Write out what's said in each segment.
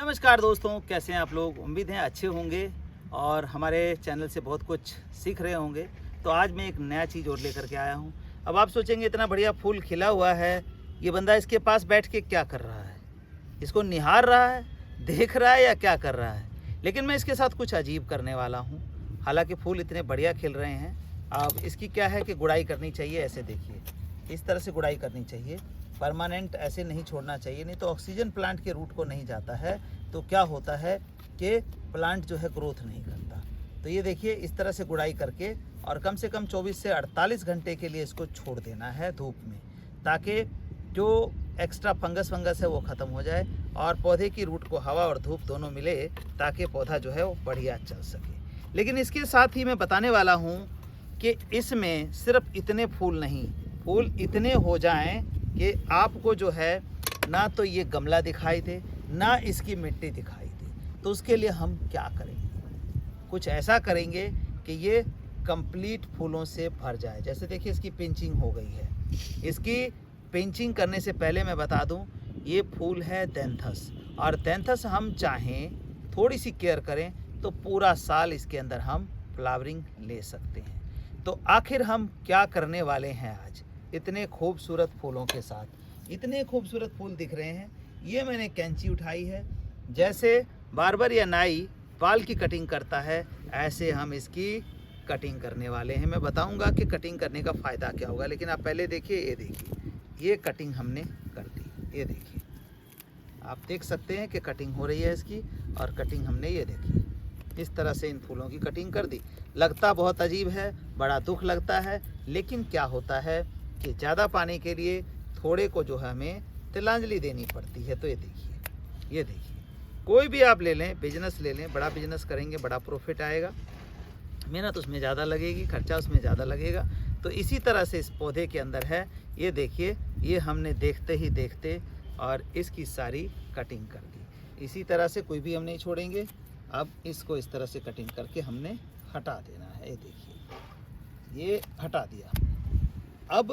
नमस्कार दोस्तों, कैसे हैं आप लोग। उम्मीद है अच्छे होंगे और हमारे चैनल से बहुत कुछ सीख रहे होंगे। तो आज मैं एक नया चीज़ और लेकर के आया हूं। अब आप सोचेंगे इतना बढ़िया फूल खिला हुआ है, ये बंदा इसके पास बैठ के क्या कर रहा है, इसको निहार रहा है, देख रहा है या क्या कर रहा है। लेकिन मैं इसके साथ कुछ अजीब करने वाला हूँ। हालाँकि फूल इतने बढ़िया खिल रहे हैं। अब इसकी क्या है कि गुड़ाई करनी चाहिए। ऐसे देखिए, इस तरह से गुड़ाई करनी चाहिए। परमानेंट ऐसे नहीं छोड़ना चाहिए, नहीं तो ऑक्सीजन प्लांट के रूट को नहीं जाता है तो क्या होता है कि प्लांट जो है ग्रोथ नहीं करता। तो ये देखिए, इस तरह से गुड़ाई करके और कम से कम 24 से 48 घंटे के लिए इसको छोड़ देना है धूप में, ताकि जो एक्स्ट्रा फंगस है वो ख़त्म हो जाए और पौधे की रूट को हवा और धूप दोनों मिले, ताकि पौधा जो है वो बढ़िया चल सके। लेकिन इसके साथ ही मैं बताने वाला हूँ कि इसमें सिर्फ इतने फूल नहीं, फूल इतने हो जाएं कि आपको जो है ना तो ये गमला दिखाई दे, ना इसकी मिट्टी दिखाई दे। तो उसके लिए हम क्या करेंगे, कुछ ऐसा करेंगे कि ये कंप्लीट फूलों से भर जाए। जैसे देखिए, इसकी पिंचिंग हो गई है। इसकी पिंचिंग करने से पहले मैं बता दूं, ये फूल है दैंथस, और दैंथस हम चाहें थोड़ी सी केयर करें तो पूरा साल इसके अंदर हम फ्लावरिंग ले सकते हैं। तो आखिर हम क्या करने वाले हैं आज इतने खूबसूरत फूलों के साथ। इतने खूबसूरत फूल दिख रहे हैं। ये मैंने कैंची उठाई है, जैसे बार्बर या नाई बाल की कटिंग करता है, ऐसे हम इसकी कटिंग करने वाले हैं। मैं बताऊंगा कि कटिंग करने का फ़ायदा क्या होगा, लेकिन आप पहले देखिए। ये देखिए, ये कटिंग हमने कर दी। ये देखिए, आप देख सकते हैं कि कटिंग हो रही है इसकी, और कटिंग हमने, ये देखिए, इस तरह से इन फूलों की कटिंग कर दी। लगता बहुत अजीब है, बड़ा दुख लगता है, लेकिन क्या होता है कि ज़्यादा पाने के लिए थोड़े को जो है हमें तिलांजलि देनी पड़ती है। तो ये देखिए, ये देखिए, कोई भी आप ले लें, बिजनेस ले लें, बड़ा बिजनेस करेंगे, बड़ा प्रॉफिट आएगा, मेहनत उसमें ज़्यादा लगेगी, खर्चा उसमें ज़्यादा लगेगा। तो इसी तरह से इस पौधे के अंदर है। ये देखिए, ये हमने देखते ही देखते और इसकी सारी कटिंग कर दी। इसी तरह से कोई भी हम नहीं छोड़ेंगे। अब इसको इस तरह से कटिंग करके हमने हटा देना है। ये देखिए, ये हटा दिया। अब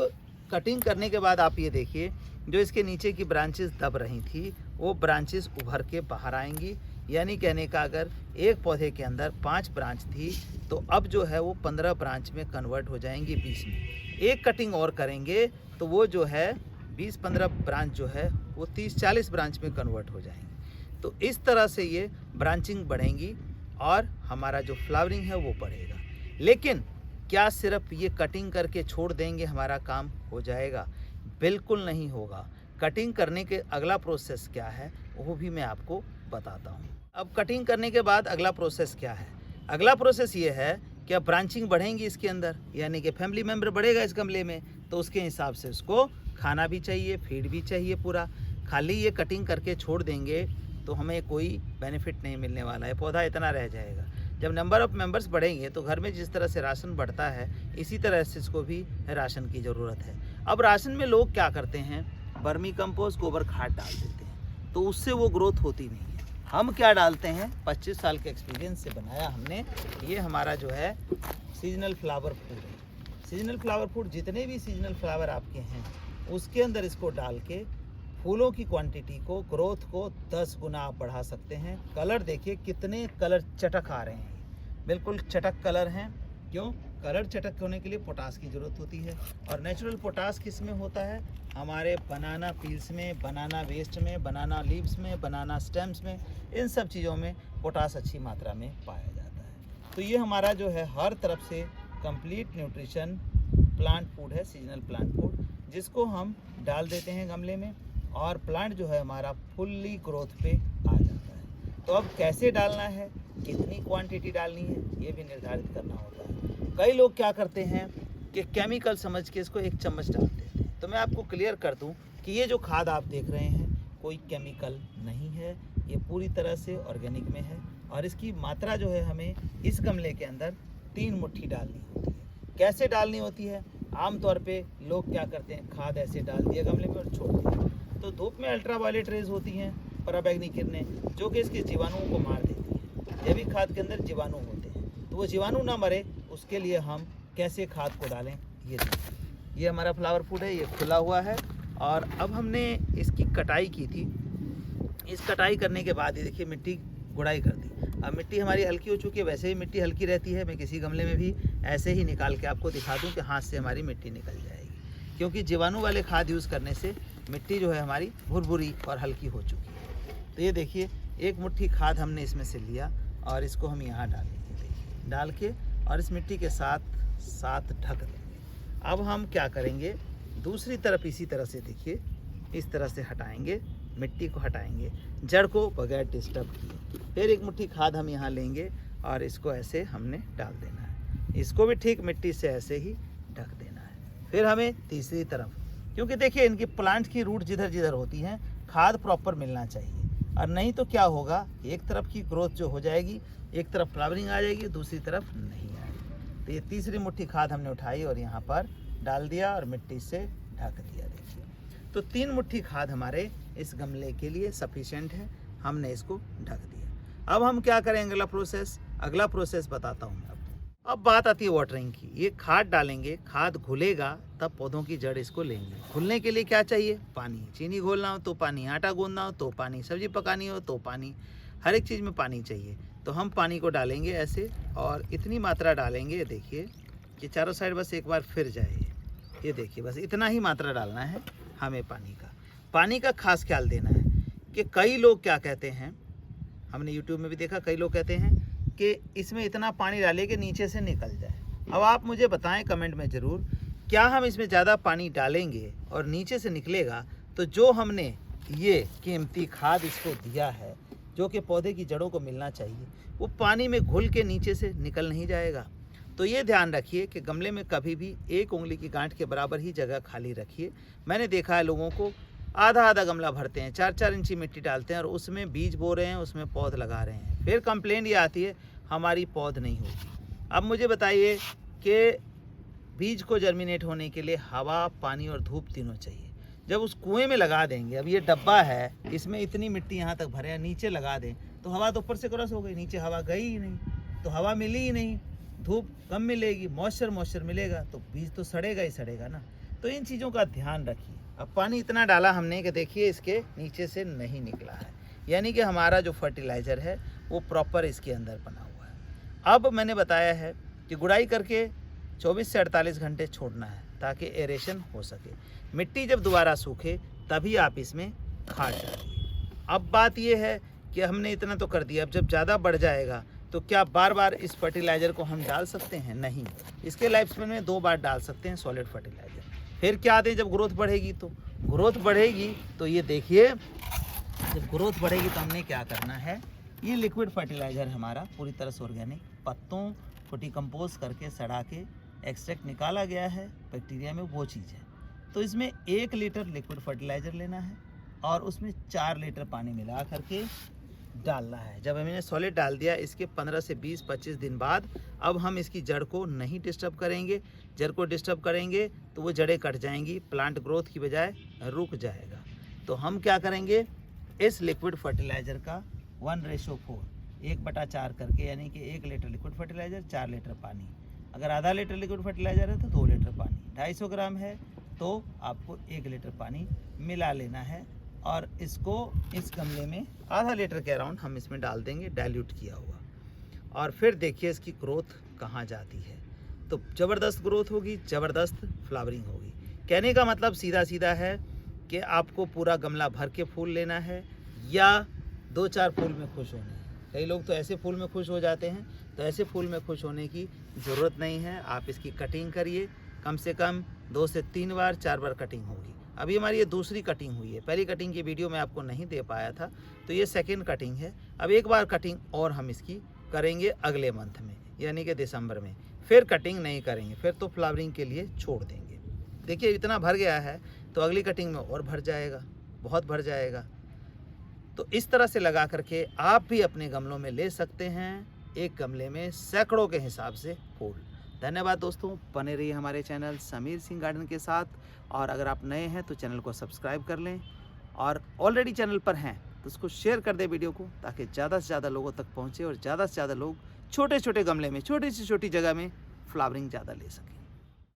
कटिंग करने के बाद आप ये देखिए, जो इसके नीचे की ब्रांचेस दब रही थी वो ब्रांचेस उभर के बाहर आएंगी। यानी कहने का, अगर एक पौधे के अंदर 5 ब्रांच थी तो अब जो है वो 15 ब्रांच में कन्वर्ट हो जाएंगी 20 में। एक कटिंग और करेंगे तो वो जो है 20-15 ब्रांच जो है वो 30-40 ब्रांच में कन्वर्ट हो जाएंगी। तो इस तरह से ये ब्रांचिंग बढ़ेंगी और हमारा जो फ्लावरिंग है वो बढ़ेगा। लेकिन क्या सिर्फ ये कटिंग करके छोड़ देंगे हमारा काम हो जाएगा? बिल्कुल नहीं होगा। कटिंग करने के अगला प्रोसेस क्या है वो भी मैं आपको बताता हूँ। अब कटिंग करने के बाद अगला प्रोसेस क्या है? अगला प्रोसेस ये है कि अब ब्रांचिंग बढ़ेंगी इसके अंदर, यानी कि फैमिली मेम्बर बढ़ेगा इस गमले में, तो उसके हिसाब से उसको खाना भी चाहिए, फीड भी चाहिए पूरा। खाली ये कटिंग करके छोड़ देंगे तो हमें कोई बेनिफिट नहीं मिलने वाला है, पौधा इतना रह जाएगा। जब नंबर ऑफ़ मेंबर्स बढ़ेंगे तो घर में जिस तरह से राशन बढ़ता है, इसी तरह से इसको भी राशन की ज़रूरत है। अब राशन में लोग क्या करते हैं, वर्मी कंपोस्ट, गोबर खाद डाल देते हैं, तो उससे वो ग्रोथ होती नहीं है। हम क्या डालते हैं, 25 साल के एक्सपीरियंस से बनाया हमने। ये हमारा जो है सीजनल फ्लावर फूड है। सीजनल फ्लावर फूड, जितने भी सीजनल फ्लावर आपके हैं उसके अंदर इसको डाल के फूलों की क्वांटिटी को, ग्रोथ को 10 गुना आप बढ़ा सकते हैं। कलर देखिए, कितने कलर चटक आ रहे हैं, बिल्कुल चटक कलर हैं। क्यों? कलर चटक होने के लिए पोटास की ज़रूरत होती है, और नेचुरल पोटास किस में होता है? हमारे बनाना पील्स में, बनाना वेस्ट में, बनाना लीव्स में, बनाना स्टेम्स में, इन सब चीज़ों में पोटास अच्छी मात्रा में पाया जाता है। तो ये हमारा जो है हर तरफ से कंप्लीट न्यूट्रिशन प्लांट फूड है, सीजनल प्लांट फूड, जिसको हम डाल देते हैं गमले में, और प्लांट जो है हमारा फुल्ली ग्रोथ पे आ जाता है। तो अब कैसे डालना है, कितनी क्वांटिटी डालनी है, ये भी निर्धारित करना होता है। कई लोग क्या करते हैं कि केमिकल समझ के इसको 1 चम्मच डाल देते हैं। तो मैं आपको क्लियर कर दूं कि ये जो खाद आप देख रहे हैं कोई केमिकल नहीं है, ये पूरी तरह से ऑर्गेनिक में है, और इसकी मात्रा जो है हमें इस गमले के अंदर 3 मुट्ठी डालनी होती है। कैसे डालनी होती है? आमतौर पे लोग क्या करते हैं, खाद ऐसे डाल दिया गमले में और छोड़ दिया। तो धूप में अल्ट्रावायलेट रेज होती हैं, पराबैंगनी किरणें, जो कि इसके जीवाणुओं को मार देती हैं। जैविक खाद के अंदर जीवाणु होते हैं, तो वो जीवाणु ना मरे उसके लिए हम कैसे खाद को डालें, ये देखिए। ये हमारा फ्लावर फूड है, ये खुला हुआ है, और अब हमने इसकी कटाई की थी। इस कटाई करने के बाद ये देखिए मिट्टी गुड़ाई कर दी। अब मिट्टी हमारी हल्की हो चुकी है, वैसे ही मिट्टी हल्की रहती है। मैं किसी गमले में भी ऐसे ही निकाल के आपको दिखा दूं कि हाथ से हमारी मिट्टी निकल जाएगी, क्योंकि जीवाणु वाले खाद यूज़ करने से मिट्टी जो है हमारी भुरभुरी और हल्की हो चुकी है। तो ये देखिए एक मुट्ठी खाद हमने इसमें से लिया और इसको हम यहाँ डालेंगे, देखिए डाल के और इस मिट्टी के साथ ढक देंगे। अब हम क्या करेंगे, दूसरी तरफ इसी तरह से देखिए इस तरह से हटाएंगे, मिट्टी को हटाएंगे जड़ को बगैर डिस्टर्ब किए। फिर एक मुट्ठी खाद हम यहाँ लेंगे और इसको ऐसे हमने डाल देना है, इसको भी ठीक मिट्टी से ऐसे ही ढक देना है। फिर हमें तीसरी तरफ, क्योंकि देखिए इनकी प्लांट की रूट जिधर जिधर होती हैं खाद प्रॉपर मिलना चाहिए, और नहीं तो क्या होगा, एक तरफ की ग्रोथ जो हो जाएगी, एक तरफ फ्लावरिंग आ जाएगी, दूसरी तरफ नहीं आएगी। तो ये तीसरी मुट्ठी खाद हमने उठाई और यहाँ पर डाल दिया और मिट्टी से ढक दिया। देखिए तो 3 मुट्ठी खाद हमारे इस गमले के लिए सफिशिएंट है, हमने इसको ढक दिया। अब हम क्या करें, अगला प्रोसेस बताता हूँ मैं आपको। अब बात आती है वाटरिंग की। ये खाद डालेंगे, खाद घुलेगा तब पौधों की जड़ इसको लेंगे। घुलने के लिए क्या चाहिए, पानी। चीनी घोलना हो तो पानी, आटा गूंदना हो तो पानी, सब्जी पकानी हो तो पानी, हर एक चीज़ में पानी चाहिए। तो हम पानी को डालेंगे ऐसे, और इतनी मात्रा डालेंगे, देखिए कि चारों साइड बस एक बार फिर जाए। ये देखिए बस इतना ही मात्रा डालना है हमें पानी का खास ख्याल देना है। कि कई लोग क्या कहते हैं, हमने YouTube में भी देखा, कई लोग कहते हैं कि इसमें इतना पानी डालें कि नीचे से निकल जाए। अब आप मुझे बताएं कमेंट में ज़रूर, क्या हम इसमें ज़्यादा पानी डालेंगे और नीचे से निकलेगा तो जो हमने ये कीमती खाद इसको दिया है, जो कि पौधे की जड़ों को मिलना चाहिए, वो पानी में घुल के नीचे से निकल नहीं जाएगा। तो ये ध्यान रखिए कि गमले में कभी भी 1 उंगली की गांठ के बराबर ही जगह खाली रखिए। मैंने देखा है लोगों को आधा गमला भरते हैं, 4-4 इंची मिट्टी डालते हैं और उसमें बीज बो रहे हैं, उसमें पौध लगा रहे हैं। फिर कंप्लेंट ये आती है हमारी पौध नहीं होगी। अब मुझे बताइए कि बीज को जर्मिनेट होने के लिए हवा, पानी और धूप तीनों चाहिए। जब उस कुएं में लगा देंगे, अब ये डब्बा है, इसमें इतनी मिट्टी यहाँ तक भरे हैं, नीचे लगा दें तो हवा तो ऊपर से क्रॉस हो गई, नीचे हवा गई ही नहीं, तो हवा मिली ही नहीं, धूप कम मिलेगी, मॉइस्चर मिलेगा तो बीज तो सड़ेगा ही सड़ेगा ना। तो इन चीज़ों का ध्यान रखिए। अब पानी इतना डाला हमने कि देखिए इसके नीचे से नहीं निकला है, यानी कि हमारा जो फर्टिलाइज़र है वो प्रॉपर इसके अंदर बना हुआ है। अब मैंने बताया है कि गुड़ाई करके 24 से 48 घंटे छोड़ना है ताकि एरेशन हो सके। मिट्टी जब दोबारा सूखे तभी आप इसमें खाद डालिए। अब बात ये है कि हमने इतना तो कर दिया, अब जब ज़्यादा बढ़ जाएगा तो क्या बार बार इस फर्टिलाइज़र को हम डाल सकते हैं? नहीं, इसके लाइफ स्पेन में 2 बार डाल सकते हैं सॉलिड फर्टिलाइज़र। फिर क्या दें जब ग्रोथ बढ़ेगी? तो ग्रोथ बढ़ेगी तो ये देखिए, जब ग्रोथ बढ़ेगी तो हमने क्या करना है, ये लिक्विड फर्टिलाइज़र हमारा पूरी तरह से ऑर्गेनिक, पत्तों को डिकम्पोज करके सड़ा के एक्सट्रैक्ट निकाला गया है बैक्टीरिया में, वो चीज़ है। तो इसमें 1 लीटर लिक्विड फर्टिलाइज़र लेना है और उसमें 4 लीटर पानी मिला करके डालना है। जब हमने सॉलिड डाल दिया, इसके 15 से 20-25 दिन बाद अब हम इसकी जड़ को नहीं डिस्टर्ब करेंगे। जड़ को डिस्टर्ब करेंगे तो वो जड़ें कट जाएंगी, प्लांट ग्रोथ की बजाय रुक जाएगा। तो हम क्या करेंगे, इस लिक्विड फर्टिलाइज़र का 1:4, 1/4 करके, यानी कि 1 लीटर लिक्विड फर्टिलाइज़र 4 लीटर पानी। अगर आधा लीटर लिक्विड फर्टिलाइज़र है तो 2 लीटर पानी, 250 ग्राम है तो आपको 1 लीटर पानी मिला लेना है और इसको इस गमले में आधा लीटर के अराउंड हम इसमें डाल देंगे, डाइल्यूट किया हुआ। और फिर देखिए इसकी ग्रोथ कहाँ जाती है। तो ज़बरदस्त ग्रोथ होगी, ज़बरदस्त फ्लावरिंग होगी। कहने का मतलब सीधा है कि आपको पूरा गमला भर के फूल लेना है या 2-4 फूल में खुश होना है। कई लोग तो ऐसे फूल में खुश हो जाते हैं, तो ऐसे फूल में खुश होने की ज़रूरत नहीं है। आप इसकी कटिंग करिए, कम से कम 2 से 3 बार 4 बार कटिंग होगी। अभी हमारी ये दूसरी कटिंग हुई है, पहली कटिंग की वीडियो मैं आपको नहीं दे पाया था, तो ये सेकेंड कटिंग है। अब एक बार कटिंग और हम इसकी करेंगे अगले मंथ में, यानी कि दिसंबर में। फिर कटिंग नहीं करेंगे, फिर तो फ्लावरिंग के लिए छोड़ देंगे। देखिए इतना भर गया है तो अगली कटिंग में और भर जाएगा, बहुत भर जाएगा। तो इस तरह से लगा करके आप भी अपने गमलों में ले सकते हैं, एक गमले में सैकड़ों के हिसाब से फूल। धन्यवाद दोस्तों, बने रहिए हमारे चैनल समीर सिंह गार्डन के साथ। और अगर आप नए हैं तो चैनल को सब्सक्राइब कर लें, और ऑलरेडी चैनल पर हैं तो उसको शेयर कर दें वीडियो को, ताकि ज़्यादा से ज़्यादा लोगों तक पहुँचे और ज़्यादा से ज़्यादा लोग छोटे छोटे गमले में, छोटी से छोटी जगह में फ्लावरिंग ज़्यादा ले सकें।